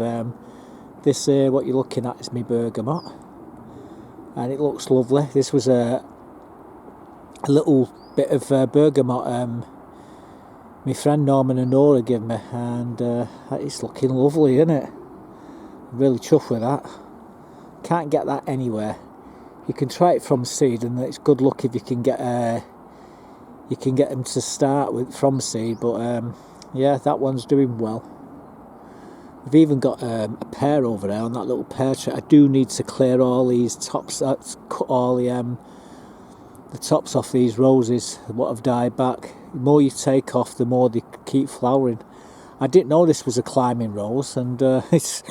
this here. What you're looking at is my bergamot, and it looks lovely. This was a little bit of bergamot my friend Norman and Nora gave me, and it's looking lovely, isn't it? I'm really chuffed with that. Can't get that anywhere. You can try it from seed, and it's good luck if you can get them to start with from seed. But yeah, that one's doing well. We've even got a pear over there on that little pear tree. I do need to clear all these tops, cut all the tops off these roses, what have died back. The more you take off, the more they keep flowering. I didn't know this was a climbing rose, and it's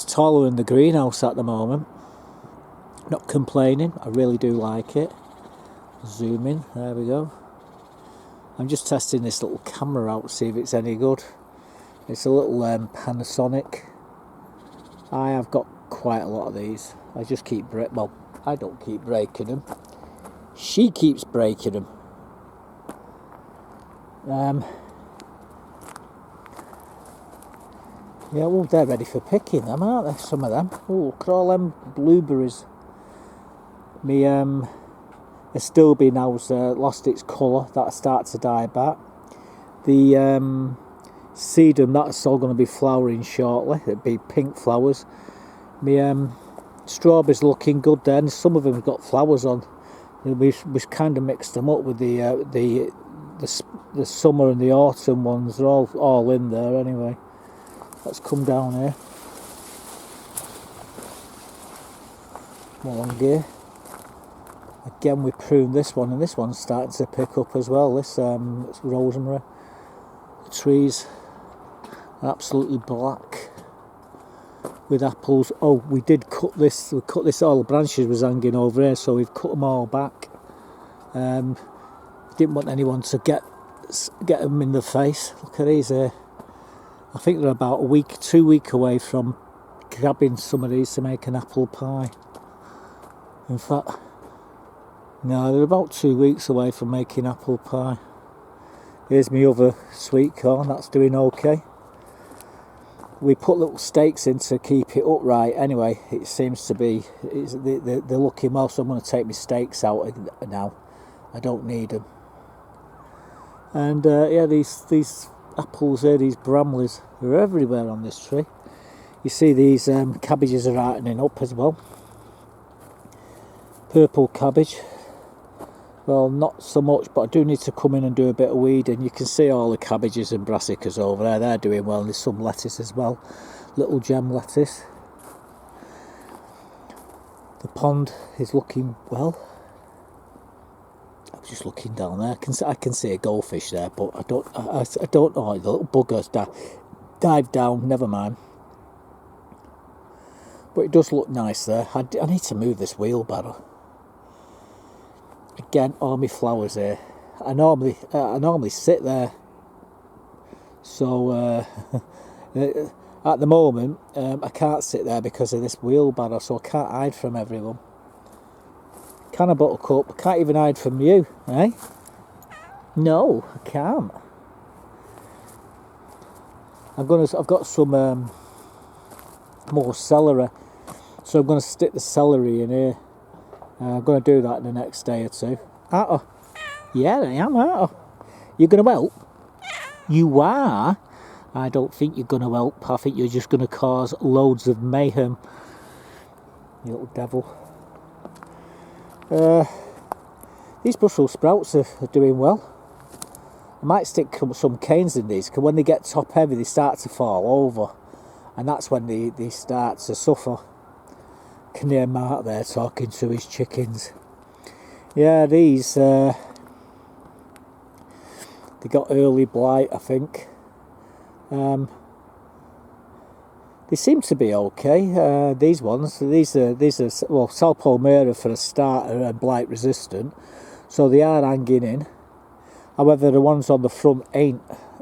taller than the greenhouse at the moment. Not complaining, I really do like it. Zoom in, there we go. I'm just testing this little camera out to see if it's any good. It's a little Panasonic. I have got quite a lot of these. I just keep I don't keep breaking them. She keeps breaking them. Yeah, well, they're ready for picking them, aren't they? Some of them. Oh, look at all them blueberries. Me Astilbe now's lost its colour. That'll start to die back. The sedum, that's all going to be flowering shortly. It'll be pink flowers. Me strawberries looking good then. Some of them have got flowers on. We kind of mixed them up with the summer and the autumn ones. They're all in there anyway. Let's come down here. More on gear. Again, we pruned this one, and this one's starting to pick up as well. This it's rosemary. The trees are absolutely black with apples. Oh, we did cut this. We cut this. All the branches was hanging over here, so we've cut them all back. Didn't want anyone to get them in the face. Look at these here. I think they're about 2 weeks away from grabbing some of these to make an apple pie. In fact, no, they're about 2 weeks away from making apple pie. Here's my other sweet corn, that's doing okay. We put little stakes in to keep it upright. Anyway, it seems to be, they're looking well, so I'm going to take my stakes out now. I don't need them. And yeah, these apples here, these bramleys, they're everywhere on this tree. You see these cabbages are heartening up as well. Purple cabbage. Well, not so much, but I do need to come in and do a bit of weeding. You can see all the cabbages and brassicas over there. They're doing well. And there's some lettuce as well. Little gem lettuce. The pond is looking well. I was just looking down there. I can see a goldfish there, but I don't know. The little buggers dive down. Never mind. But it does look nice there. I need to move this wheelbarrow. Again, all my flowers here. I normally sit there. So at the moment, I can't sit there because of this wheelbarrow, so I can't hide from everyone. Can I, Buttercup? I can't even hide from you, eh? No, I can't. I've got some more celery, so I'm going to stick the celery in here. I'm going to do that in the next day or two. Aren't I? Yeah, I am, aren't I? You're going to help? You are? I don't think you're going to help. I think you're just going to cause loads of mayhem. You little devil. These Brussels sprouts are doing well. I might stick some canes in these, because when they get top heavy they start to fall over, and that's when they start to suffer. Can hear Mark there talking to his chickens. Yeah, these they got early blight, I think. They seem to be okay. These ones, these are well, Sal Palmera for a starter and blight resistant, so they are hanging in. However, the ones on the front ain't,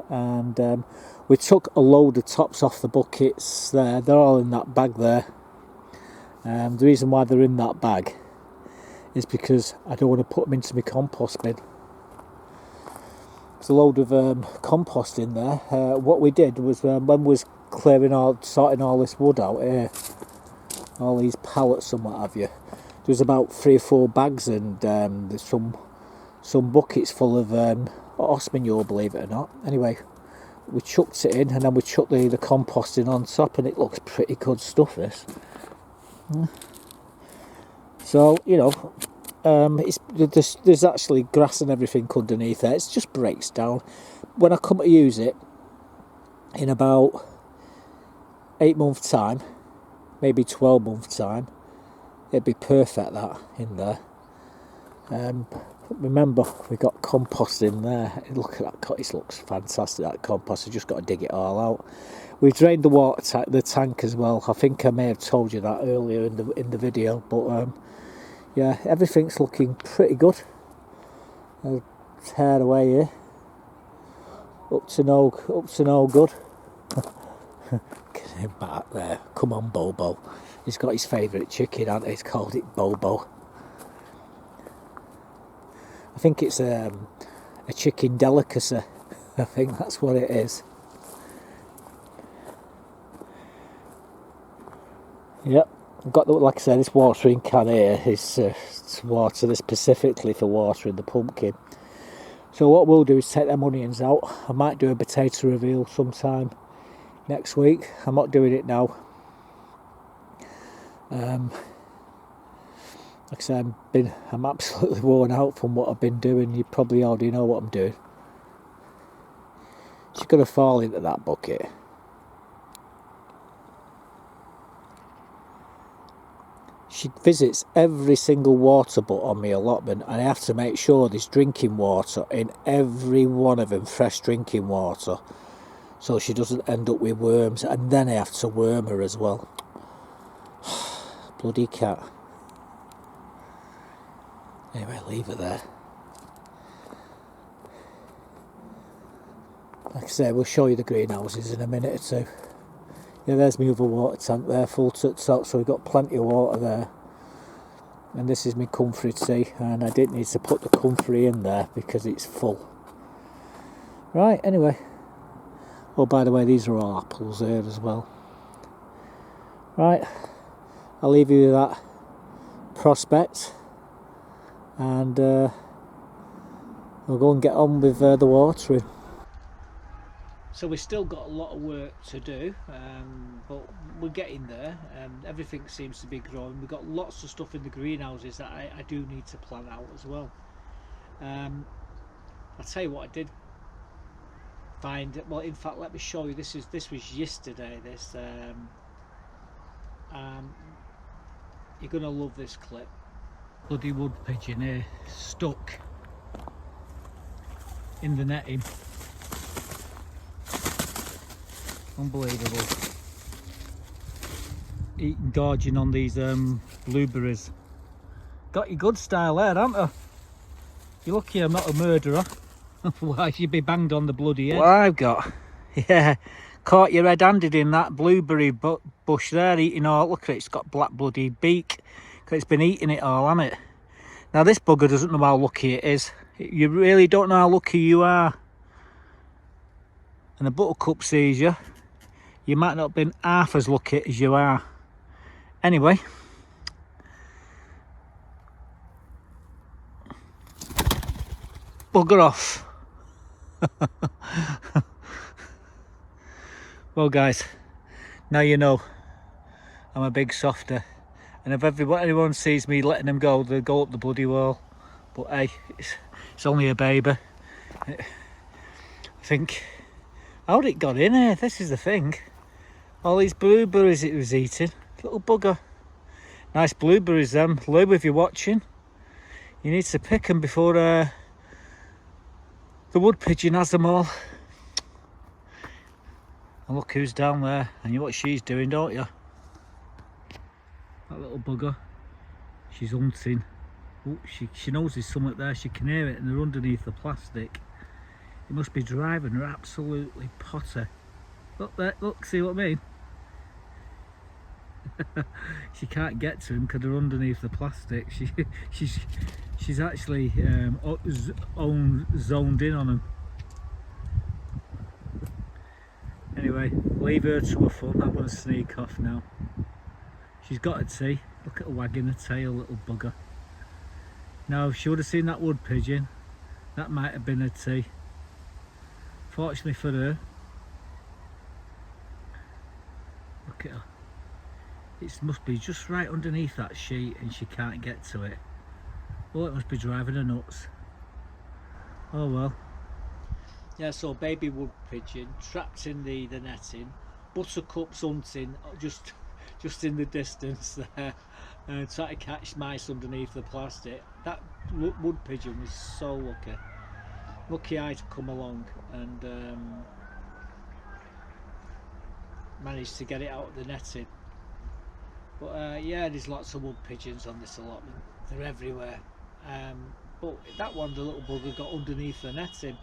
and we took a load of tops off the buckets there. They're all in that bag there. The reason why they're in that bag is because I don't want to put them into my compost bin. There's a load of compost in there. What we did was when we was sorting all this wood out here, all these pallets and what have you, there was about 3 or 4 bags, and there's some buckets full of horse manure, believe it or not. Anyway, we chucked it in, and then we chucked the compost in on top, and it looks pretty good stuff, this. So, you know, there's actually grass and everything underneath there. It just breaks down. When I come to use it in about 8 months time, maybe 12 months time, it'd be perfect, that in there. Remember, we got compost in there. Look at that, it looks fantastic, that compost. I just got to dig it all out. We've drained the water the tank as well. I think I may have told you that earlier in the video, but yeah, everything's looking pretty good. I'll tear away here. Up to no good. Get him back there. Come on, Bobo. He's got his favourite chicken, hasn't he? He's called it Bobo. I think it's a chicken delicacy. I think that's what it is. Yep, I've got, like I said, this watering can here is to water this specifically for watering the pumpkin. So what we'll do is take them onions out. I might do a potato reveal sometime next week. I'm not doing it now. Like I said, I'm absolutely worn out from what I've been doing. You probably already know what I'm doing. She's going to fall into that bucket. She visits every single water butt on my allotment, and I have to make sure there's drinking water in every one of them, fresh drinking water, so she doesn't end up with worms, and then I have to worm her as well. Bloody cat. Anyway, leave her there. Like I say, we'll show you the greenhouses in a minute or two. Yeah, there's my other water tank there, full to the top, so we've got plenty of water there. And this is my comfrey tea, and I didn't need to put the comfrey in there because it's full. Right, anyway. Oh, by the way, these are all apples there as well. Right, I'll leave you with that prospect, and we'll go and get on with the watering. So we've still got a lot of work to do, but we're getting there. Everything seems to be growing. We've got lots of stuff in the greenhouses that I do need to plan out as well. I'll tell you what I did find. Well, in fact, let me show you. This was yesterday. You're gonna love this clip. Bloody wood pigeon here, stuck in the netting. Unbelievable. Eating, gorging on these blueberries. Got your good style there, haven't you? You're lucky I'm not a murderer. Otherwise you'd be banged on the bloody head. What I've got, yeah, caught you red-handed in that blueberry bush there, eating all. Look at it, it's got black bloody beak, because it's been eating it all, hasn't it? Now this bugger doesn't know how lucky it is. You really don't know how lucky you are. And the buttercup sees you. You might not have been half as lucky as you are. Anyway. Bugger off. Well guys, now you know I'm a big softer. And if anyone sees me letting them go, they'll go up the bloody wall. But hey, it's only a baby. I think, how'd it got in here? This is the thing. All these blueberries it was eating. Little bugger. Nice blueberries them. Lou, if you're watching, you need to pick them before the wood pigeon has them all. And look who's down there. And you know what she's doing, don't you? That little bugger. She's hunting. Oh, she knows there's something there. She can hear it and they're underneath the plastic. It must be driving her absolutely potter. Look there, look, see what I mean? She can't get to him because they're underneath the plastic. She's actually zoned in on him. Anyway, leave her to her fun. I'm going to sneak off now. She's got a tea. Look at her wagging her tail, little bugger. Now, if she would have seen that wood pigeon, that might have been her tea. Fortunately for her, look at her. It must be just right underneath that sheet and she can't get to it. Oh, it must be driving her nuts. Oh well. Yeah, so baby wood pigeon trapped in the netting. Buttercup's hunting just in the distance there, trying to catch mice underneath the plastic. That wood pigeon was so lucky I to come along and managed to get it out of the netting. But yeah, there's lots of wood pigeons on this allotment. They're everywhere. But that one, the little bugger, got underneath the netting.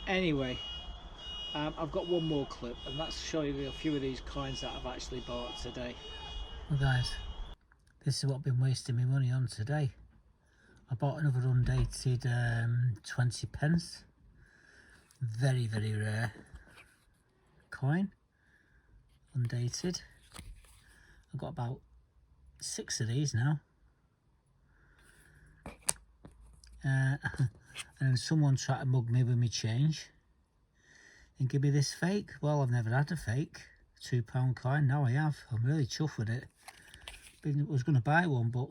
Anyway, I've got one more clip, and that's to show you a few of these coins that I've actually bought today. Well guys, this is what I've been wasting my money on today. I bought another undated 20 pence. Very, very rare coin. Undated. I've got about 6 of these now. And someone tried to mug me with my change and give me this fake. Well, I've never had a fake £2 coin. Now I have. I'm really chuffed with it. I was going to buy one, but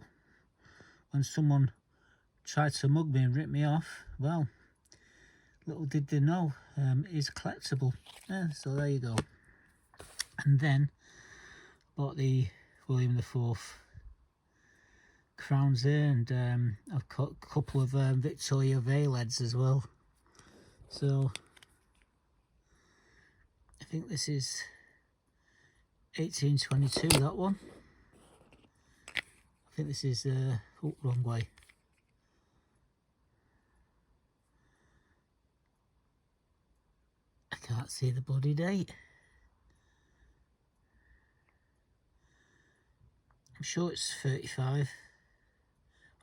when someone tried to mug me and rip me off, well, little did they know, it's collectible. Yeah, so there you go. And then bought the William IV crowns here, and I've got a couple of Victoria Vale heads as well. So I think this is 1822, that one. I think this is oh, wrong way. I can't see the bloody date. I'm sure it's 35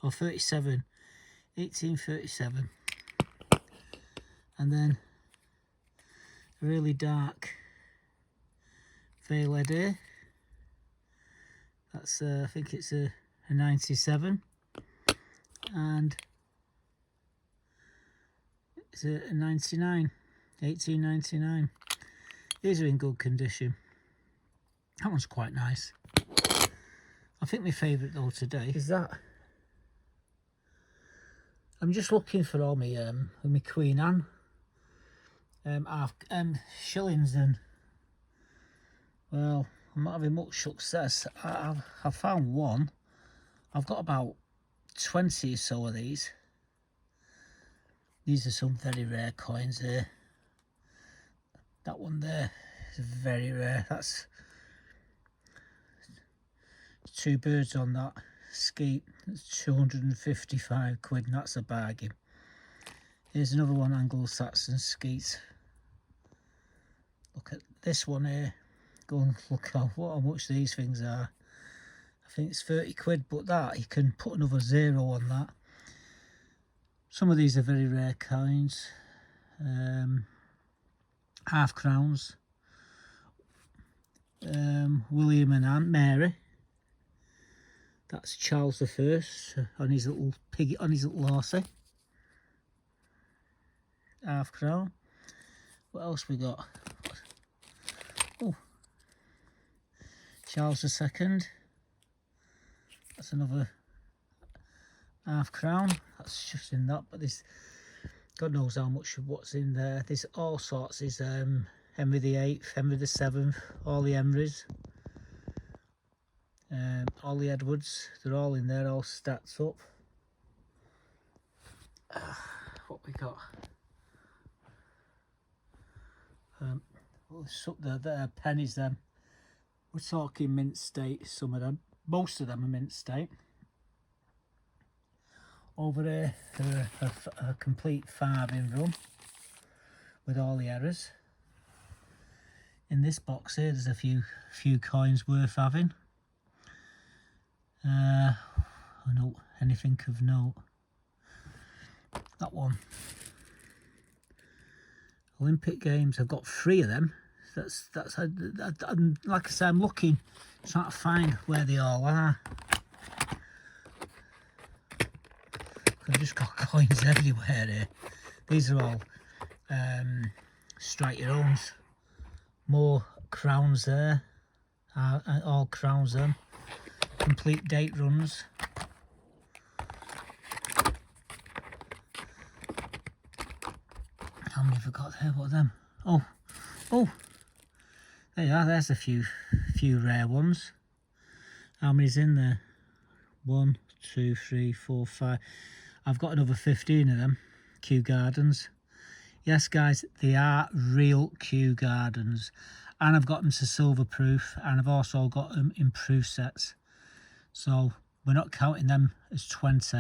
or 37, 1837. And then a really dark veil head here. That's I think it's a 97, and it's a 99, 1899. These are in good condition. That one's quite nice. I think my favourite though today is that. I'm just looking for all my Queen Anne shillings, and well, I'm not having much success. I've found one. I've got about 20 or so of these. These are some very rare coins here. That one there is very rare. That's 2 birds on that skeet. It's 255 quid, and that's a bargain. Here's another one, Anglo-Saxon skeet. Look at this one here. Go and look at how much these things are. I think it's 30 quid, but that, you can put another 0 on that. Some of these are very rare coins. Half crowns. William and Aunt Mary. That's Charles I on his little piggy, on his little horsey. Half crown. What else we got? Oh, Charles II. That's another half crown. That's just in that, but this, God knows how much of what's in there. There's all sorts. There's Henry VIII, Henry VII, all the Henrys, all the Edwards. They're all in there, all stacked up. What we got? What's up there? There are pennies. Them. We're talking mint state. Some of them. Most of them are mint state. Over there, a complete farthing run with all the errors. In this box here, there's a few coins worth having. I don't anything of note. That one. Olympic Games. I've got 3 of them. That's like I say, I'm looking, trying to find where they all are. I've just got coins everywhere here. These are all strike your owns. More crowns there. All crowns them. Complete date runs. How many have I got there? What are them? Oh, there you are. There's a few rare ones. How many's in there? 1, 2, 3, 4, 5. I've got another 15 of them. Kew Gardens. Yes, guys, they are real Kew Gardens, and I've got them to silver proof, and I've also got them in proof sets. So we're not counting them as 20.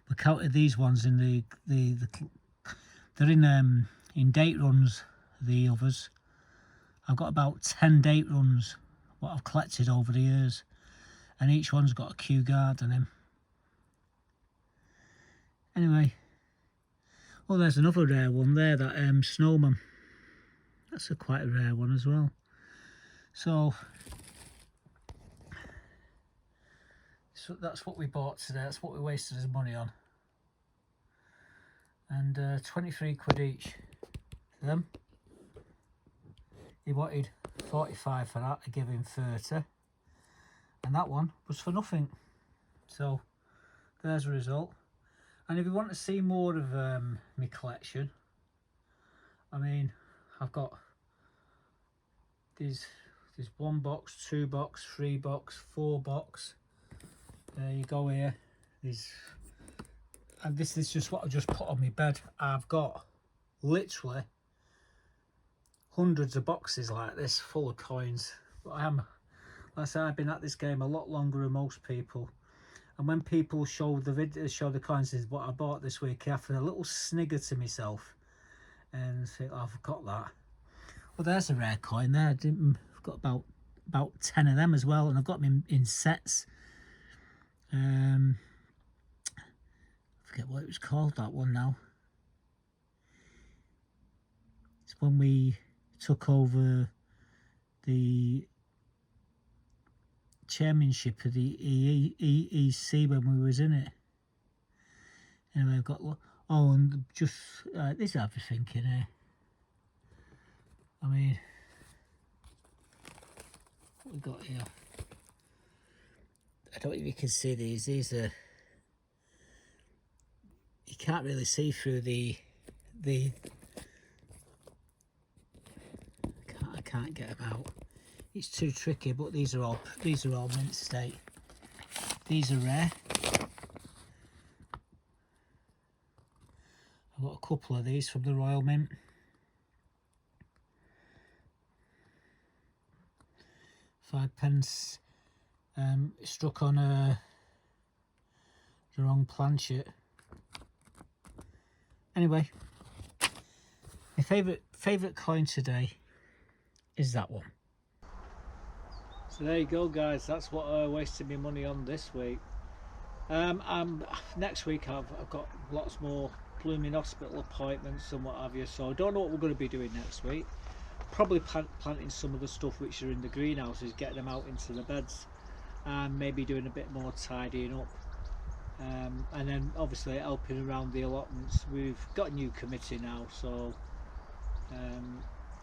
We're counting these ones in they're in date runs. The others, I've got about 10 date runs what I've collected over the years, and each one's got a Kew Garden in. Anyway, oh, there's another rare one there, that snowman. That's quite a rare one as well. So that's what we bought today. That's what we wasted his money on. And 23 quid each for them. He wanted 45 for that. I give him 30, and that one was for nothing. So there's a result. And if you want to see more of my collection, I mean, I've got these 1 box, 2 box, 3 box, 4 box. There you go here. And this is just what I just put on my bed. I've got literally hundreds of boxes like this full of coins. But like I say, I've been at this game a lot longer than most people. And when people show the coins, this is what I bought this week, I feel a little snigger to myself and think, oh, I've got that. Well, there's a rare coin there. I've got about 10 of them as well, and I've got them in sets. I forget what it was called, that one now. It's when we took over the chairmanship of the EEC when we was in it. Anyway, I've got, oh, and just there's everything in here. I mean, what we got here? I don't know if you can see these. These are, you can't really see through the I can't get them out. It's too tricky, but these are all mint state. These are rare. I've got a couple of these from the Royal Mint. £5 struck on the wrong planchet. Anyway, my favourite coin today is that one. So there you go, guys, that's what I wasted my money on this week. Next week I've got lots more blooming hospital appointments and what have you, so I don't know what we're going to be doing next week. Probably planting some of the stuff which are in the greenhouses, getting them out into the beds, and maybe doing a bit more tidying up, and then obviously helping around the allotments. We've got a new committee now, so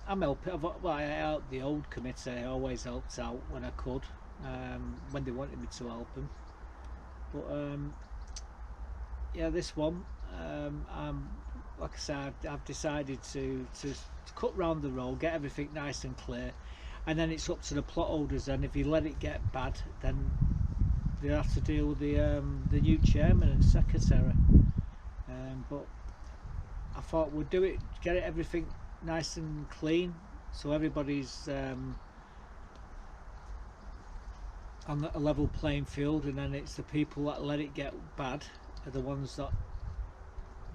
I'm helping. Well, I helped the old committee. I always helped out when I could, when they wanted me to help them. But yeah, this one, like I said, I've decided to cut round the road, get everything nice and clear, and then it's up to the plot holders. And if you let it get bad, then they have to deal with the new chairman and secretary. But I thought we'd do it, get it everything nice and clean, so everybody's on a level playing field, and then it's the people that let it get bad are the ones that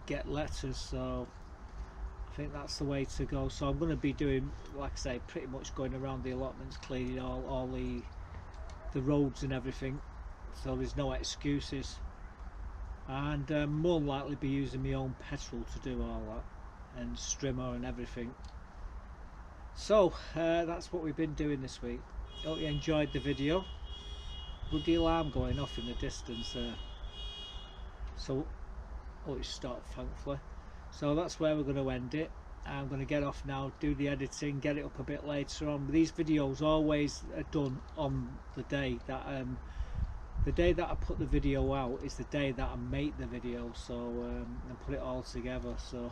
get letters. So I think that's the way to go. So I'm going to be doing, like I say, pretty much going around the allotments, cleaning all the roads and everything, so there's no excuses, and more than likely be using my own petrol to do all that, and strimmer and everything. So that's what we've been doing this week. Hope you enjoyed the video. Good the alarm going off in the distance there. So, oh, it stopped, thankfully. So that's where we're going to end it. I'm going to get off now, do the editing, get it up a bit later on. These videos always are done on the day that I put the video out is the day that I make the video. So and put it all together. So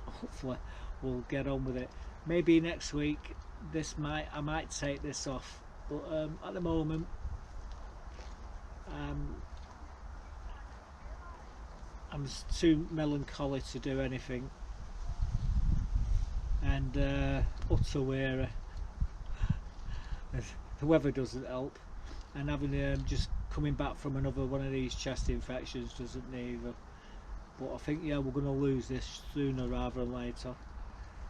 hopefully we'll get on with it. Maybe next week I might take this off, but at the moment I'm too melancholy to do anything, and utter weary. The weather doesn't help, and having just coming back from another one of these chest infections doesn't either. But I think, yeah, we're going to lose this sooner rather than later,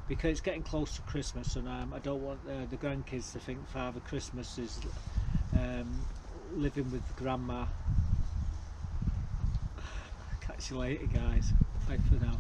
because it's getting close to Christmas, and I don't want the grandkids to think Father Christmas is living with Grandma. Catch you later, guys. Bye for now.